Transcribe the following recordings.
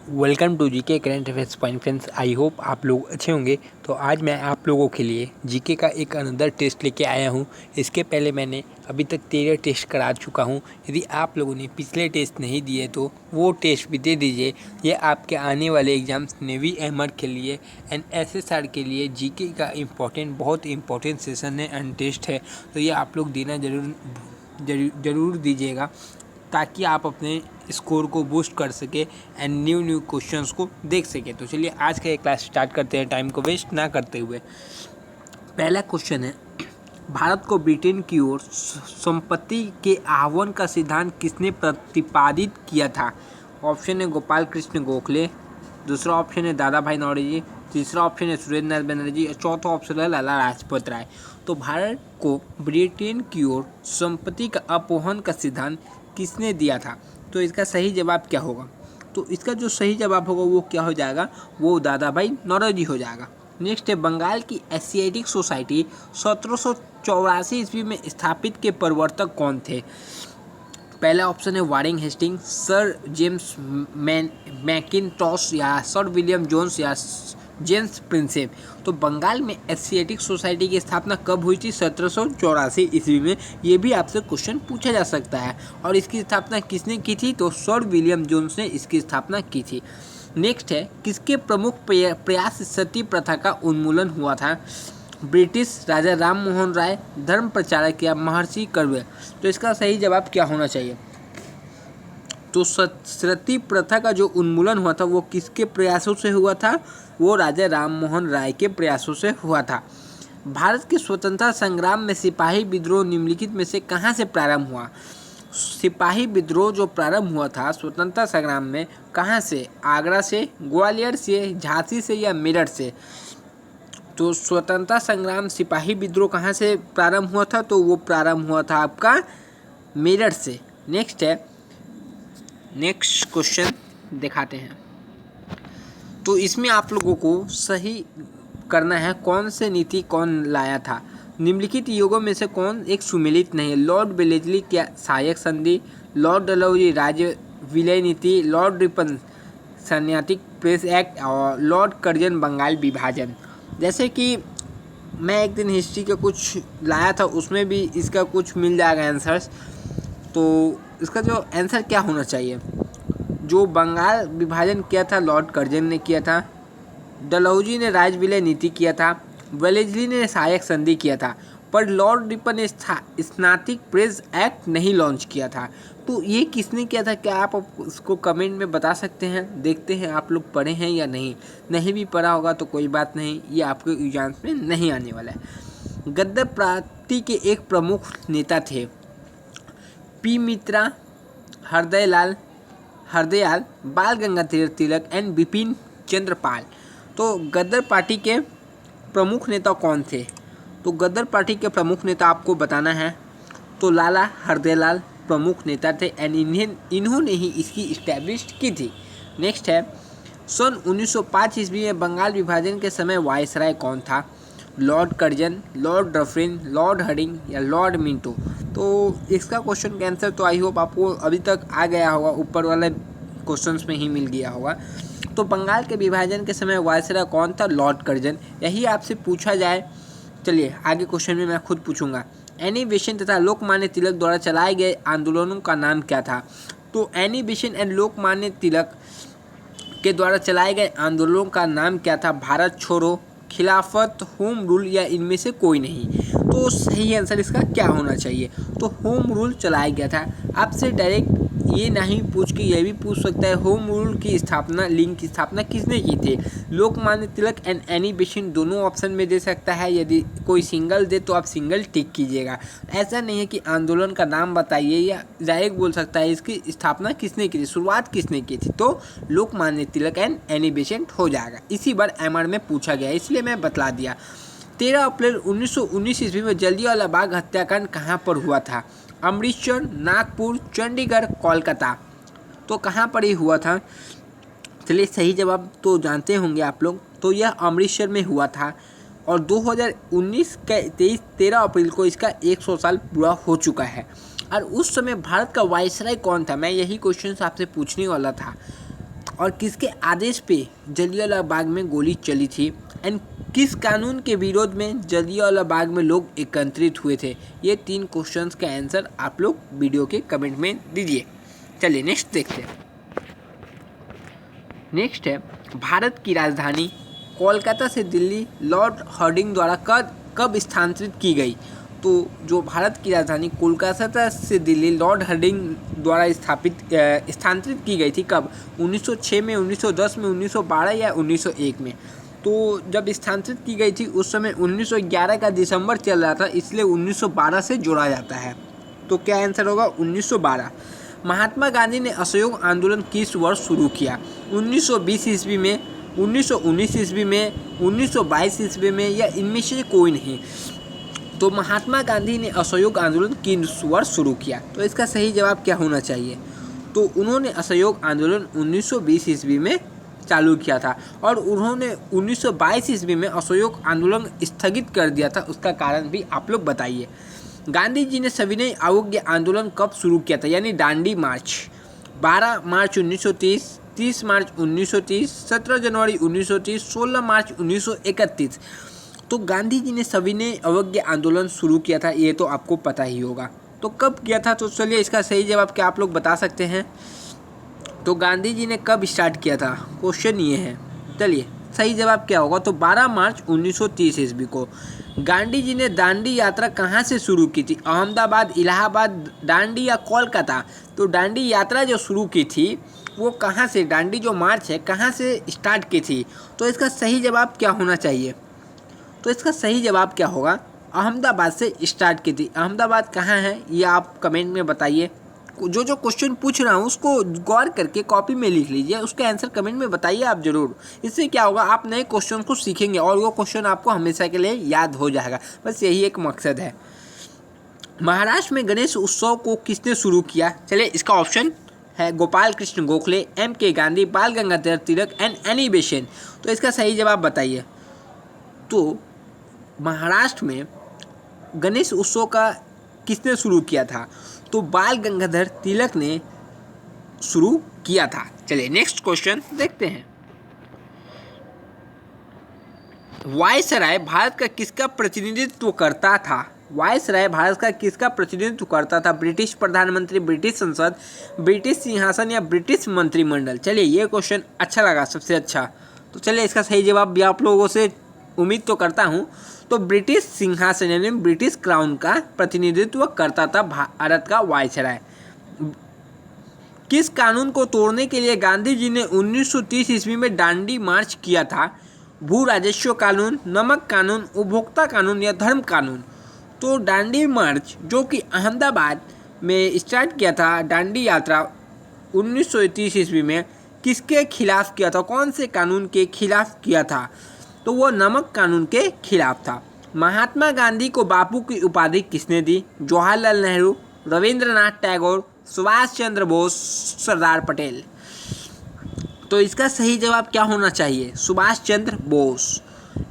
Welcome to GK current affairs point friends. I hope आप लोग अच्छे होंगे। तो आज मैं आप लोगों के लिए जीके का एक अनदर टेस्ट लेके आया हूँ। इसके पहले मैंने अभी तक 13 टेस्ट करा चुका हूँ। यदि आप लोगों ने पिछले टेस्ट नहीं दिए तो वो टेस्ट भी दे दीजिए। ये आपके आने वाले एग्जाम्स नेवी एमआर के लिए एंड एसएसआर के लिए जीके का बहुत इंपॉर्टेंट सेशन है एंड टेस्ट है। तो ये आप लोग देना ज़रूर दीजिएगा ताकि आप अपने स्कोर को बूस्ट कर सके एंड न्यू क्वेश्चंस को देख सके। तो चलिए आज का ये क्लास स्टार्ट करते हैं टाइम को वेस्ट ना करते हुए। पहला क्वेश्चन है, भारत को ब्रिटेन की ओर संपत्ति के आहवन का सिद्धांत किसने प्रतिपादित किया था? ऑप्शन है गोपाल कृष्ण गोखले, दूसरा ऑप्शन है दादा भाई नौरोजी, तीसरा ऑप्शन है सुरेंद्र नाथ बनर्जी और चौथा ऑप्शन है लाला लाजपत राय। तो भारत को ब्रिटेन की ओर संपत्ति का अपहरण का सिद्धांत किसने दिया था? तो इसका सही जवाब क्या होगा? तो इसका जो सही जवाब होगा वो क्या हो जाएगा? वो दादा भाई नौरोजी हो जाएगा। नेक्स्ट है, बंगाल की एशियाटिक सोसाइटी 1784 ईस्वी में स्थापित के प्रवर्तक कौन थे? पहला ऑप्शन है Warring Hasting, sir James Macintosh या सर विलियम जोन्स या जेम्स प्रिंसेप। तो बंगाल में एशियाटिक सोसाइटी की स्थापना कब हुई थी? 1784 ईस्वी में। ये भी आपसे क्वेश्चन पूछा जा सकता है। और इसकी स्थापना किसने की थी? तो सर विलियम जोन्स ने इसकी स्थापना की थी। नेक्स्ट है, किसके प्रमुख प्रयास से सती प्रथा का उन्मूलन हुआ था? ब्रिटिश राजा राम मोहन राय, धर्म प्रचारक या महर्षि कर्वे। तो इसका सही जवाब क्या होना चाहिए? तो सती प्रथा का जो उन्मूलन हुआ था वो किसके प्रयासों से हुआ था? वो राजा राम मोहन राय के प्रयासों से हुआ था। भारत के स्वतंत्रता संग्राम में सिपाही विद्रोह निम्नलिखित में से कहाँ से प्रारंभ हुआ? सिपाही विद्रोह जो प्रारंभ हुआ था स्वतंत्रता संग्राम में, कहाँ से? आगरा से, ग्वालियर से, झांसी से या मेरठ से? तो स्वतंत्रता संग्राम सिपाही विद्रोह कहाँ से प्रारंभ हुआ था? तो वो प्रारंभ हुआ था आपका मेरठ से। नेक्स्ट क्वेश्चन दिखाते हैं। तो इसमें आप लोगों को सही करना है कौन से नीति कौन लाया था? निम्नलिखित युगों में से कौन एक सुमेलित नहीं है? लॉर्ड वेलेस्ली क्या सहायक संधि, लॉर्ड डलहौजी राज्य विलय नीति, लॉर्ड रिपन सैन्यातिक प्रेस एक्ट और लॉर्ड कर्जन बंगाल विभाजन। जैसे कि मैं एक दिन हिस्ट्री का कुछ लाया था, उसमें भी इसका कुछ मिल जाएगा आंसर्स। तो इसका जो आंसर क्या होना चाहिए? जो बंगाल विभाजन किया था लॉर्ड कर्जन ने किया था, डलहौजी ने राज्य विलय नीति किया था, वेलेस्ली ने सहायक संधि किया था, पर लॉर्ड रिपन ने स्नातिक प्रेस एक्ट नहीं लॉन्च किया था। तो ये किसने किया था? क्या आप उसको कमेंट में बता सकते हैं? देखते हैं आप लोग पढ़े हैं या नहीं। नहीं भी पढ़ा होगा तो कोई बात नहीं, ये आपके एग्जाम्स में नहीं आने वाला है। गद्दर पार्टी के एक प्रमुख नेता थे पी मित्रा, हृदयलाल, बाल गंगाधर तिलक एंड बिपिन चंद्र पाल। तो गद्दर पार्टी के प्रमुख नेता कौन थे? तो गद्दर पार्टी के प्रमुख नेता आपको बताना है। तो लाला हरदयाल प्रमुख नेता थे एंड इन्होंने ही इसकी इस्टेब्लिश की थी। नेक्स्ट है, सन 1905 ईस्वी में बंगाल विभाजन के समय वायसराय कौन था? Lord Curzon, Lord Dufferin, Lord Hardinge या लॉर्ड मिंटो। तो इसका क्वेश्चन का आंसर तो आई होप आपको अभी तक आ गया होगा, ऊपर वाले क्वेश्चंस में ही मिल गया होगा। तो बंगाल के विभाजन के समय वायसराय कौन था? Lord Curzon. यही आपसे पूछा जाए। चलिए आगे क्वेश्चन में मैं खुद पूछूंगा। एनी बेसेंट तथा लोकमान्य तिलक द्वारा चलाए गए आंदोलनों का नाम क्या था? तो Annie Besant and Lokmanya Tilak के द्वारा चलाए गए आंदोलनों का नाम क्या था? भारत छोड़ो, खिलाफत, होम रूल या इनमें से कोई नहीं। तो सही आंसर इसका क्या होना चाहिए? तो होम रूल चलाया गया था। आपसे डायरेक्ट ये नहीं पूछ के ये भी पूछ सकता है होम रूल की स्थापना, लिंग की स्थापना किसने की थी? Lokmanya Tilak and Annie Besant दोनों ऑप्शन में दे सकता है। यदि कोई सिंगल दे तो आप सिंगल टिक कीजिएगा। ऐसा नहीं है कि आंदोलन का नाम बताइए, या डायरेक्ट बोल सकता है इसकी स्थापना किसने की थी, शुरुआत किसने की थी। तो Lokmanya Tilak and Annie Besant हो जाएगा। इसी बार एमआर में पूछा गया इसलिए मैं बतला दिया। 13 अप्रैल 1919 ईस्वी में जलियांवाला बाग हत्याकांड कहाँ पर हुआ था? अमृतसर, नागपुर, चंडीगढ़, कोलकाता। तो कहाँ पर ही हुआ था? चलिए सही जवाब तो जानते होंगे आप लोग। तो यह अमृतसर में हुआ था और 2019 के 13 अप्रैल को इसका 100 साल पूरा हो चुका है। और उस समय भारत का वायसराय कौन था? मैं यही क्वेश्चन आपसे पूछने वाला था। और किसके आदेश पे जलियांवाला बाग में गोली चली थी एंड किस कानून के विरोध में जलियांवाला बाग में लोग एकत्रित हुए थे। ये 3 क्वेश्चंस का आंसर आप लोग वीडियो के कमेंट में दीजिए। चलिए नेक्स्ट देखते हैं। नेक्स्ट है, भारत की राजधानी कोलकाता से दिल्ली लॉर्ड हार्डिंग द्वारा कब स्थानांतरित की गई। तो जो भारत की राजधानी कोलकाता से दिल्ली लॉर्ड हार्डिंग द्वारा स्थानांतरित की गई थी कब, 1906 में, 1910 में, 1912 या 1901 में। तो जब स्थानांतरित की गई थी उस समय 1911 का दिसंबर चल रहा था, इसलिए 1912 से जोड़ा जाता है। तो क्या आंसर होगा, 1912। महात्मा गांधी ने असहयोग आंदोलन किस वर्ष शुरू किया, 1920 ईस्वी में, 1919 ईस्वी में, 1922 ईस्वी में या इनमें से कोई नहीं। तो महात्मा गांधी ने असहयोग आंदोलन किस वर्ष शुरू किया, तो इसका सही जवाब क्या होना चाहिए। तो उन्होंने असहयोग आंदोलन 1920 ईस्वी में चालू किया था और उन्होंने 1922 ईस्वी में असहयोग आंदोलन स्थगित कर दिया था। उसका कारण भी आप लोग बताइए। गांधी जी ने सविनय अवज्ञा आंदोलन कब शुरू किया था, यानी दांडी मार्च, 12 मार्च 1930, 30 मार्च 1930, 17 जनवरी 1930, 16 मार्च 1931। तो गांधी जी ने सविनय अवज्ञा आंदोलन शुरू किया था, ये तो आपको पता ही होगा। तो कब किया था, तो चलिए इसका सही जवाब क्या आप लोग बता सकते हैं। तो गांधी जी ने कब स्टार्ट किया था, क्वेश्चन ये है। चलिए सही जवाब क्या होगा, तो 12 मार्च 1930 ईस्वी को। गांधी जी ने दांडी यात्रा कहाँ से शुरू की थी, अहमदाबाद, इलाहाबाद, दांडी या कोलकाता। तो दांडी यात्रा जो शुरू की थी वो कहाँ से, दांडी जो मार्च है कहाँ से स्टार्ट की थी। तो इसका सही जवाब क्या होना चाहिए, तो इसका सही जवाब क्या होगा, अहमदाबाद से स्टार्ट की थी। अहमदाबाद कहाँ है ये आप कमेंट में बताइए। जो क्वेश्चन पूछ रहा हूँ उसको गौर करके कॉपी में लिख लीजिए, उसका आंसर कमेंट में बताइए आप ज़रूर। इससे क्या होगा, आप नए क्वेश्चन को सीखेंगे और वो क्वेश्चन आपको हमेशा के लिए याद हो जाएगा। बस यही एक मकसद है। महाराष्ट्र में गणेश उत्सव को किसने शुरू किया, चलिए इसका ऑप्शन है गोपाल कृष्ण गोखले, M.K. गांधी, बाल Gangadhar Tilak and Annie Besant. तो इसका सही जवाब बताइए। तो महाराष्ट्र में गणेश उत्सव का किसने शुरू किया था, तो बाल गंगाधर तिलक ने शुरू किया था। चलिए नेक्स्ट क्वेश्चन देखते हैं। वायसराय भारत का किसका प्रतिनिधित्व करता था, वायसराय भारत का किसका प्रतिनिधित्व करता था, ब्रिटिश प्रधानमंत्री, ब्रिटिश संसद, ब्रिटिश सिंहासन या ब्रिटिश मंत्रिमंडल। चलिए ये क्वेश्चन अच्छा लगा, सबसे अच्छा। तो चलिए इसका सही जवाब भी आप लोगों से उम्मीद तो करता हूँ। तो ब्रिटिश सिंहासन यानी ब्रिटिश क्राउन का प्रतिनिधित्व करता था भारत का वायसराय। किस कानून को तोड़ने के लिए गांधी जी ने 1930 ईस्वी में दांडी मार्च किया था, भू राजस्व कानून, नमक कानून, उपभोक्ता कानून या धर्म कानून। तो दांडी मार्च जो कि अहमदाबाद में स्टार्ट किया था, दांडी यात्रा 1930 ईस्वी में किसके खिलाफ किया था, कौन से कानून के खिलाफ किया था, तो वो नमक कानून के खिलाफ था। महात्मा गांधी को बापू की उपाधि किसने दी, जवाहरलाल नेहरू, रविंद्रनाथ टैगोर, सुभाष चंद्र बोस, सरदार पटेल। तो इसका सही जवाब क्या होना चाहिए, सुभाष चंद्र बोस।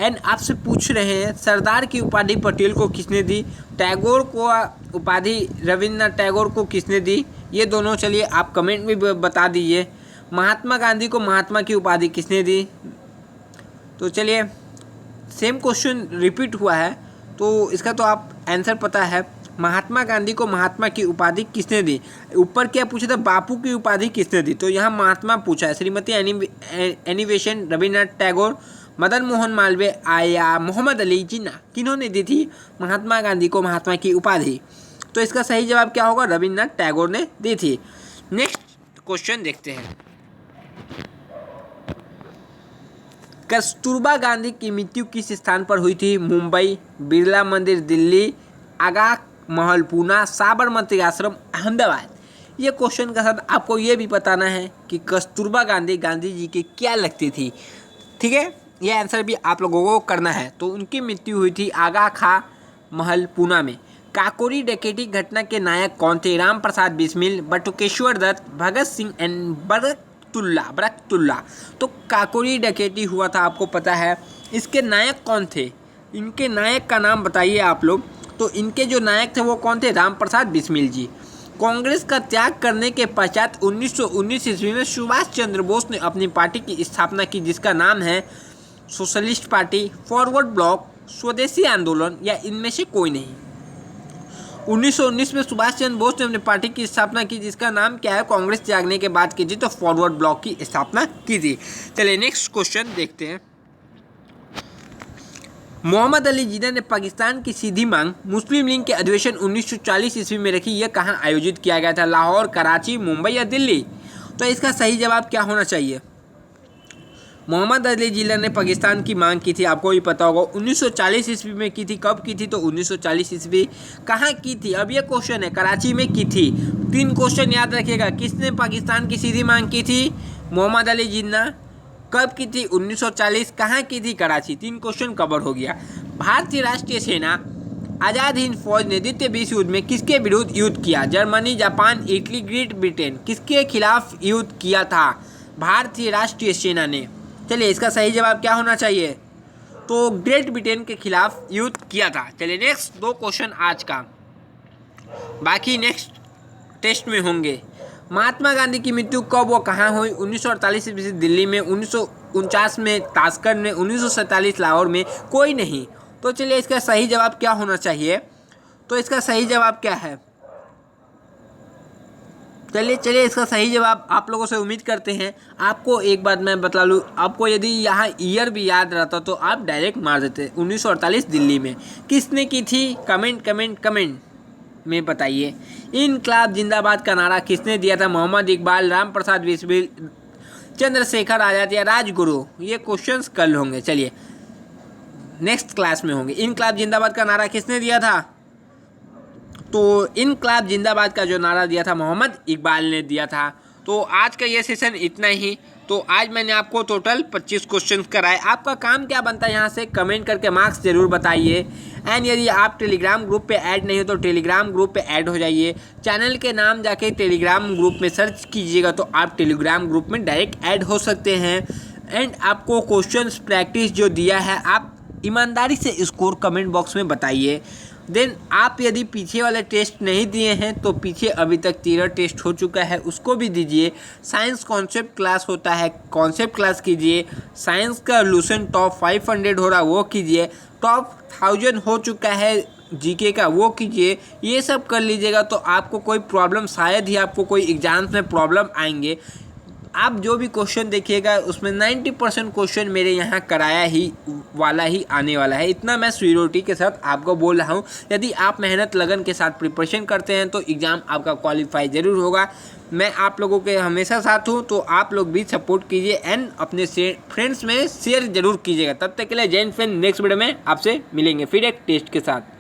एंड आपसे पूछ रहे हैं सरदार की उपाधि पटेल को किसने दी, टैगोर को उपाधि रविंद्रनाथ टैगोर को किसने दी, ये दोनों चलिए आप कमेंट में बता दीजिए। महात्मा गांधी को महात्मा की उपाधि किसने दी, तो चलिए सेम क्वेश्चन रिपीट हुआ है, तो इसका तो आप आंसर पता है। महात्मा गांधी को महात्मा की उपाधि किसने दी, ऊपर क्या पूछा था, बापू की उपाधि किसने दी, तो यहाँ महात्मा पूछा है। श्रीमती एनी बेसेंट, रविन्द्रनाथ टैगोर, मदन मोहन मालवीय या मोहम्मद अली जिन्ना, किन्होंने दी थी महात्मा गांधी को महात्मा की उपाधि। तो इसका सही जवाब क्या होगा, रविन्द्रनाथ टैगोर ने दी थी। नेक्स्ट क्वेश्चन देखते हैं। कस्तूरबा गांधी की मृत्यु किस स्थान पर हुई थी, मुंबई, बिरला मंदिर दिल्ली, आगा महल पूना, साबरमती आश्रम अहमदाबाद। ये क्वेश्चन के साथ आपको ये भी बताना है कि कस्तूरबा गांधी गांधी जी की क्या लगती थी, ठीक है। ये आंसर भी आप लोगों को करना है। तो उनकी मृत्यु हुई थी आगा खां महल पूना में। काकोरी डकैती घटना के नायक कौन थे, राम प्रसाद बिस्मिल, बटुकेश्वर दत्त, भगत सिंह एंड बरकतुल्ला। तो काकोरी डकैती हुआ था, आपको पता है। इसके नायक कौन थे, इनके नायक का नाम बताइए आप लोग। तो इनके जो नायक थे वो कौन थे, राम प्रसाद बिस्मिल जी। कांग्रेस का त्याग करने के पश्चात 1919 ईस्वी में सुभाष चंद्र बोस ने अपनी पार्टी की स्थापना की, जिसका नाम है सोशलिस्ट पार्टी, फॉरवर्ड ब्लॉक, स्वदेशी आंदोलन या इनमें से कोई नहीं। 1919 में सुभाष चंद्र बोस ने अपनी पार्टी की स्थापना की, जिसका नाम क्या है, कांग्रेस त्यागने के बाद की थी तो फॉरवर्ड ब्लॉक की स्थापना की थी। चलिए नेक्स्ट क्वेश्चन देखते हैं। मोहम्मद अली जिन्ना ने पाकिस्तान की सीधी मांग मुस्लिम लीग के अधिवेशन 1940 ईस्वी में रखी। यह कहाँ आयोजित किया गया था? लाहौर, कराची, मुंबई या दिल्ली? तो इसका सही जवाब क्या होना चाहिए? मोहम्मद अली जिन्ना ने पाकिस्तान की मांग की थी, आपको भी पता होगा, 1940 ईस्वी में की थी। कब की थी? तो 1940 ईस्वी। कहाँ की थी? अब ये क्वेश्चन है, कराची में की थी। 3 क्वेश्चन याद रखिएगा। किसने पाकिस्तान की सीधी मांग की थी? मोहम्मद अली जिन्ना। कब की थी? 1940। कहाँ की थी? कराची। 3 क्वेश्चन कवर हो गया। भारतीय राष्ट्रीय सेना आज़ाद हिंद फौज ने द्वितीय विश्व युद्ध में किसके विरुद्ध युद्ध किया? Germany, Japan, Italy, great Britain. किसके खिलाफ युद्ध किया था भारतीय राष्ट्रीय सेना ने? चलिए इसका सही जवाब क्या होना चाहिए? तो ग्रेट ब्रिटेन के खिलाफ युद्ध किया था। चलिए नेक्स्ट 2 क्वेश्चन आज का, बाकी नेक्स्ट टेस्ट में होंगे। महात्मा गांधी की मृत्यु कब व कहाँ हुई? 1948 ईस्वी दिल्ली में, 1949 में ताशकंद में, 1947 लाहौर में, कोई नहीं। तो चलिए इसका सही जवाब क्या होना चाहिए? तो इसका सही जवाब क्या है? चलिए इसका सही जवाब आप लोगों से उम्मीद करते हैं। आपको एक बात मैं बता लूँ, आपको यदि यहाँ ईयर भी याद रहता तो आप डायरेक्ट मार देते। 1948 दिल्ली में। किसने की थी? कमेंट में बताइए। इनकलाब जिंदाबाद का नारा किसने दिया था? मोहम्मद इकबाल, राम प्रसाद बिस्मिल, चंद्रशेखर आज़ाद या राजगुरु? ये क्वेश्चंस कल होंगे, चलिए नेक्स्ट क्लास में होंगे। इनकलाब जिंदाबाद का नारा किसने दिया था? तो इनकलाब जिंदाबाद का जो नारा दिया था मोहम्मद इकबाल ने दिया था। तो आज का ये सेशन इतना ही। तो आज मैंने आपको टोटल 25 क्वेश्चन कराए। आपका काम क्या बनता है? यहाँ से कमेंट करके मार्क्स ज़रूर बताइए। एंड यदि आप टेलीग्राम ग्रुप पे ऐड नहीं हो तो टेलीग्राम ग्रुप पे ऐड हो जाइए। चैनल के नाम जाके टेलीग्राम ग्रुप में सर्च कीजिएगा तो आप टेलीग्राम ग्रुप में डायरेक्ट ऐड हो सकते हैं। एंड आपको क्वेश्चंस प्रैक्टिस जो दिया है आप ईमानदारी से स्कोर कमेंट बॉक्स में बताइए। देन आप यदि पीछे वाले टेस्ट नहीं दिए हैं तो पीछे अभी तक 13 टेस्ट हो चुका है, उसको भी दीजिए। साइंस कॉन्सेप्ट क्लास होता है, कॉन्सेप्ट क्लास कीजिए। साइंस का लूसेंट टॉप 500 हो रहा वो कीजिए। टॉप 1000 हो चुका है जीके का, वो कीजिए। ये सब कर लीजिएगा तो आपको कोई प्रॉब्लम, शायद ही आपको कोई एग्जाम्स में प्रॉब्लम आएंगे। आप जो भी क्वेश्चन देखिएगा उसमें 90% क्वेश्चन मेरे यहाँ कराया ही वाला ही आने वाला है। इतना मैं श्योरिटी के साथ आपको बोल रहा हूँ। यदि आप मेहनत लगन के साथ प्रिपरेशन करते हैं तो एग्ज़ाम आपका क्वालिफाई ज़रूर होगा। मैं आप लोगों के हमेशा साथ हूँ, तो आप लोग भी सपोर्ट कीजिए एंड अपने फ्रेंड्स में शेयर ज़रूर कीजिएगा। तब तक के लिए जय हिंद फ्रेंड। नेक्स्ट वीडियो में आपसे मिलेंगे फिर एक टेस्ट के साथ।